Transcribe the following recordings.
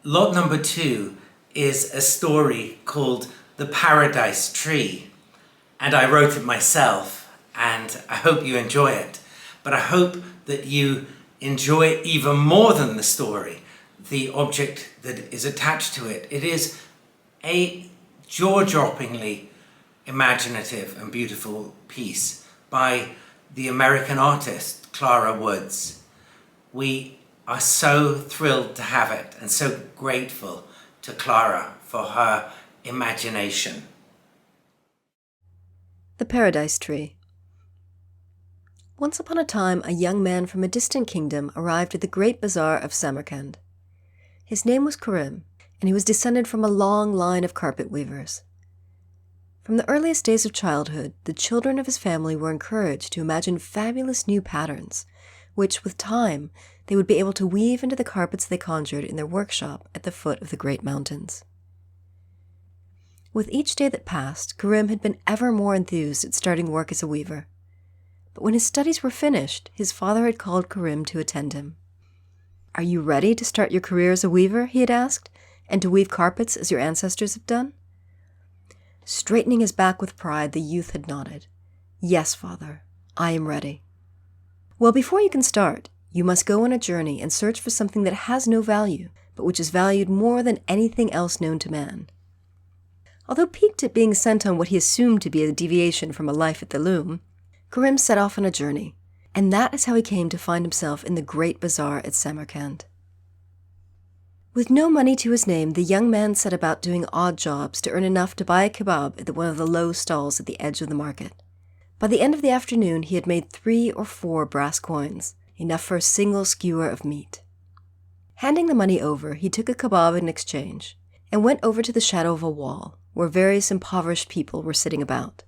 Lot number 2 is a story called The Paradise Tree, and I wrote it myself, and I hope you enjoy it. But I hope that you enjoy it even more than the story, the object that is attached to it. It is a jaw-droppingly imaginative and beautiful piece by the American artist Clara Woods. We are so thrilled to have it and so grateful to Clara for her imagination. The Paradise Tree. Once upon a time, a young man from a distant kingdom arrived at the great bazaar of Samarkand. His name was Karim, and he was descended from a long line of carpet weavers. From the earliest days of childhood, the children of his family were encouraged to imagine fabulous new patterns, which, with time, they would be able to weave into the carpets they conjured in their workshop at the foot of the great mountains. With each day that passed, Karim had been ever more enthused at starting work as a weaver. But when his studies were finished, his father had called Karim to attend him. "Are you ready to start your career as a weaver?" he had asked, "and to weave carpets as your ancestors have done?" Straightening his back with pride, the youth had nodded. "Yes, father, I am ready." "Well, before you can start, you must go on a journey and search for something that has no value, but which is valued more than anything else known to man." Although piqued at being sent on what he assumed to be a deviation from a life at the loom, Karim set off on a journey, and that is how he came to find himself in the great bazaar at Samarkand. With no money to his name, the young man set about doing odd jobs to earn enough to buy a kebab at one of the low stalls at the edge of the market. By the end of the afternoon, he had made 3 or 4 brass coins, enough for a single skewer of meat. Handing the money over, he took a kebab in exchange, and went over to the shadow of a wall, where various impoverished people were sitting about.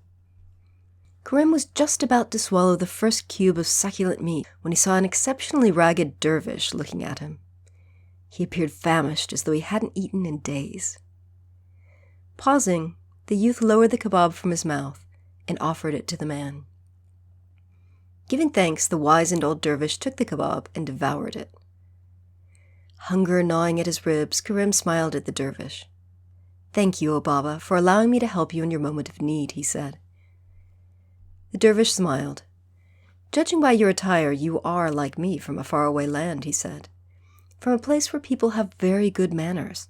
Karim was just about to swallow the first cube of succulent meat when he saw an exceptionally ragged dervish looking at him. He appeared famished, as though he hadn't eaten in days. Pausing, the youth lowered the kebab from his mouth and offered it to the man. Giving thanks, the wizened old dervish took the kebab and devoured it. Hunger gnawing at his ribs, Karim smiled at the dervish. "Thank you, O Baba, for allowing me to help you in your moment of need," he said. The dervish smiled. "Judging by your attire, you are, like me, from a faraway land," he said. "From a place where people have very good manners.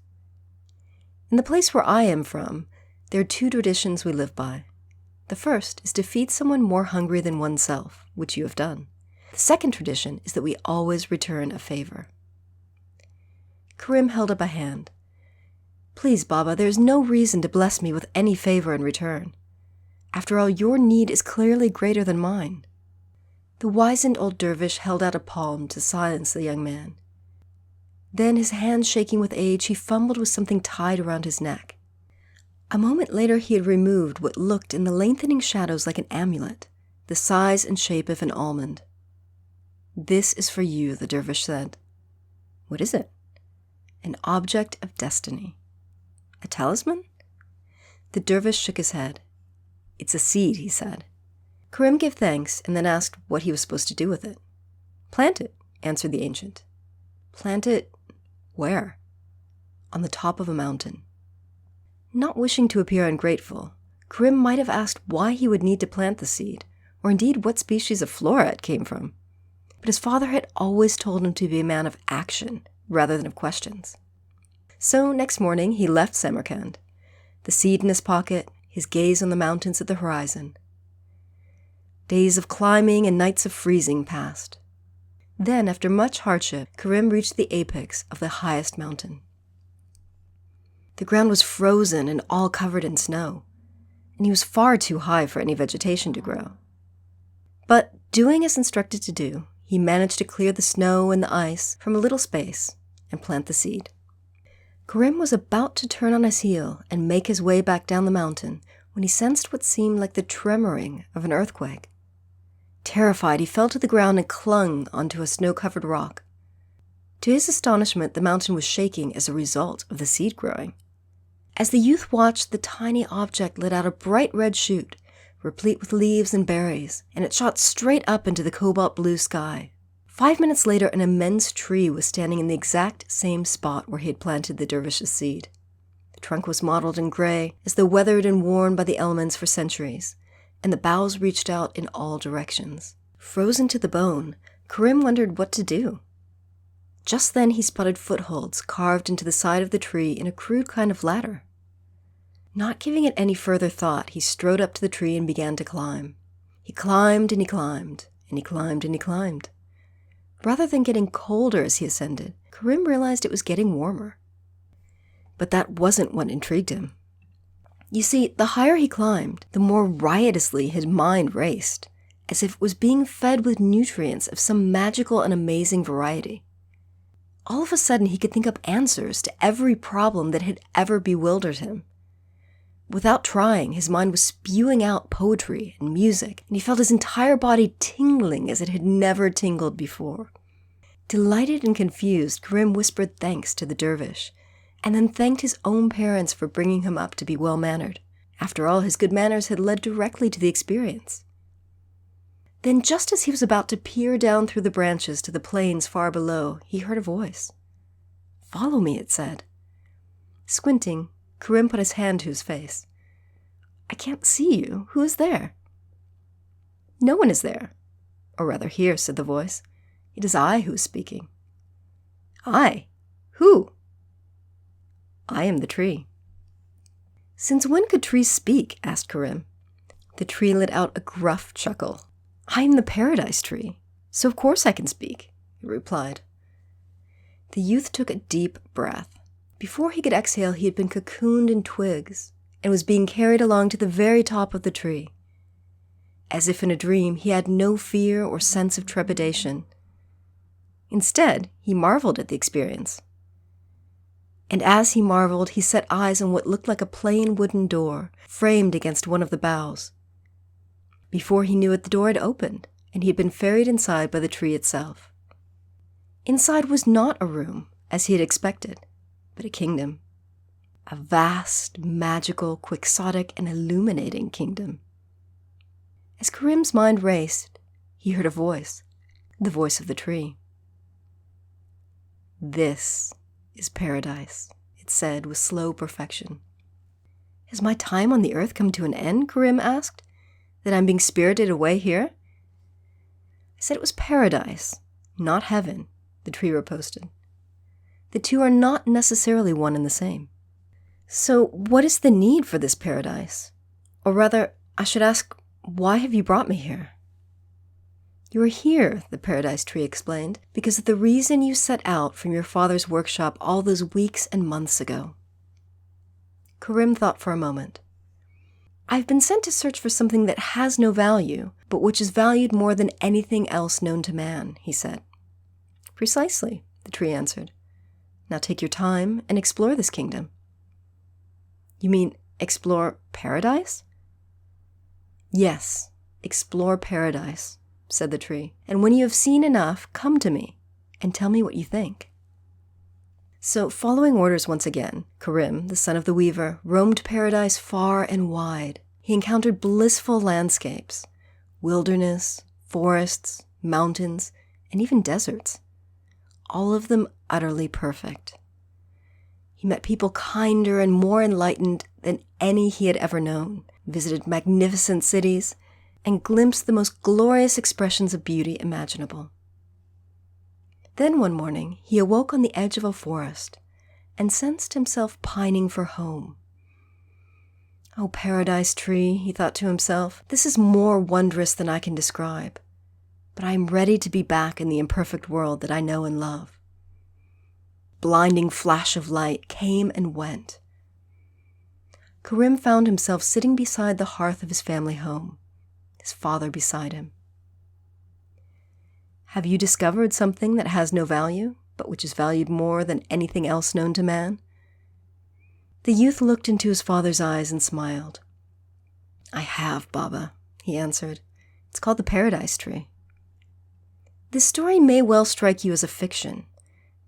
In the place where I am from, there are 2 traditions we live by. The first is to feed someone more hungry than oneself, which you have done. The second tradition is that we always return a favor." Karim held up a hand. "Please, Baba, there is no reason to bless me with any favor in return. After all, your need is clearly greater than mine." The wizened old dervish held out a palm to silence the young man. Then, his hands shaking with age, he fumbled with something tied around his neck. A moment later, he had removed what looked in the lengthening shadows like an amulet, the size and shape of an almond. "This is for you," the dervish said. "What is it?" "An object of destiny." "A talisman?" The dervish shook his head. "It's a seed," he said. Karim gave thanks and then asked what he was supposed to do with it. "Plant it," answered the ancient. "Plant it where?" "On the top of a mountain." Not wishing to appear ungrateful, Karim might have asked why he would need to plant the seed, or indeed what species of flora it came from. But his father had always told him to be a man of action rather than of questions. So next morning he left Samarkand, the seed in his pocket, his gaze on the mountains at the horizon. Days of climbing and nights of freezing passed. Then, after much hardship, Karim reached the apex of the highest mountain. The ground was frozen and all covered in snow, and he was far too high for any vegetation to grow. But, doing as instructed to do, he managed to clear the snow and the ice from a little space and plant the seed. Karim was about to turn on his heel and make his way back down the mountain when he sensed what seemed like the tremoring of an earthquake. Terrified, he fell to the ground and clung onto a snow-covered rock. To his astonishment, the mountain was shaking as a result of the seed growing. As the youth watched, the tiny object let out a bright red shoot, replete with leaves and berries, and it shot straight up into the cobalt blue sky. 5 minutes later, an immense tree was standing in the exact same spot where he had planted the dervish's seed. The trunk was mottled and gray, as though weathered and worn by the elements for centuries, and the boughs reached out in all directions. Frozen to the bone, Karim wondered what to do. Just then he spotted footholds carved into the side of the tree in a crude kind of ladder. Not giving it any further thought, he strode up to the tree and began to climb. He climbed and he climbed, and he climbed and he climbed. Rather than getting colder as he ascended, Karim realized it was getting warmer. But that wasn't what intrigued him. You see, the higher he climbed, the more riotously his mind raced, as if it was being fed with nutrients of some magical and amazing variety. All of a sudden, he could think up answers to every problem that had ever bewildered him. Without trying, his mind was spewing out poetry and music, and he felt his entire body tingling as it had never tingled before. Delighted and confused, Karim whispered thanks to the dervish, and then thanked his own parents for bringing him up to be well-mannered. After all, his good manners had led directly to the experience. Then, just as he was about to peer down through the branches to the plains far below, he heard a voice. "Follow me," it said. Squinting, Karim put his hand to his face. "I can't see you. Who is there?" "No one is there. Or rather here," said the voice. "It is I who is speaking." "I? Who?" "I am the tree." "Since when could trees speak?" asked Karim. The tree let out a gruff chuckle. "I am the paradise tree, so of course I can speak," it replied. The youth took a deep breath. Before he could exhale, he had been cocooned in twigs and was being carried along to the very top of the tree. As if in a dream, he had no fear or sense of trepidation. Instead, he marveled at the experience. And as he marveled, he set eyes on what looked like a plain wooden door, framed against one of the boughs. Before he knew it, the door had opened, and he had been ferried inside by the tree itself. Inside was not a room, as he had expected, but a kingdom. A vast, magical, quixotic, and illuminating kingdom. As Karim's mind raced, he heard a voice, the voice of the tree. "This is paradise," it said with slow perfection. "Has my time on the earth come to an end?" Karim asked. "That I'm being spirited away here?" "I said it was paradise, not heaven," the tree riposted. "The two are not necessarily one and the same." "So what is the need for this paradise? Or rather, I should ask, why have you brought me here?" "You are here," the paradise tree explained, "because of the reason you set out from your father's workshop all those weeks and months ago." Karim thought for a moment. "I've been sent to search for something that has no value, but which is valued more than anything else known to man," he said. "Precisely," the tree answered. "Now take your time and explore this kingdom." "You mean explore paradise?" "Yes, explore paradise," said the tree. "And when you have seen enough, come to me and tell me what you think." So, following orders once again, Karim, the son of the weaver, roamed paradise far and wide. He encountered blissful landscapes, wilderness, forests, mountains, and even deserts. All of them utterly perfect. He met people kinder and more enlightened than any he had ever known, visited magnificent cities, and glimpsed the most glorious expressions of beauty imaginable. Then one morning, he awoke on the edge of a forest and sensed himself pining for home. "Oh, paradise tree," he thought to himself, "this is more wondrous than I can describe. But I am ready to be back in the imperfect world that I know and love." Blinding flash of light came and went. Karim found himself sitting beside the hearth of his family home, his father beside him. "Have you discovered something that has no value, but which is valued more than anything else known to man?" The youth looked into his father's eyes and smiled. "I have, Baba," he answered. "It's called the paradise tree." This story may well strike you as a fiction,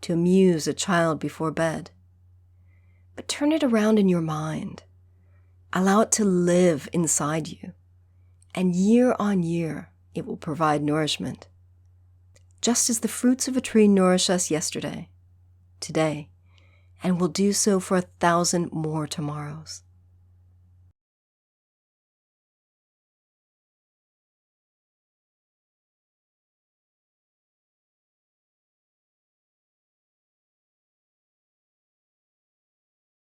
to amuse a child before bed. But turn it around in your mind. Allow it to live inside you, and year on year, it will provide nourishment. just as the fruits of a tree nourish us yesterday, today, and will do so for 1,000 more tomorrows.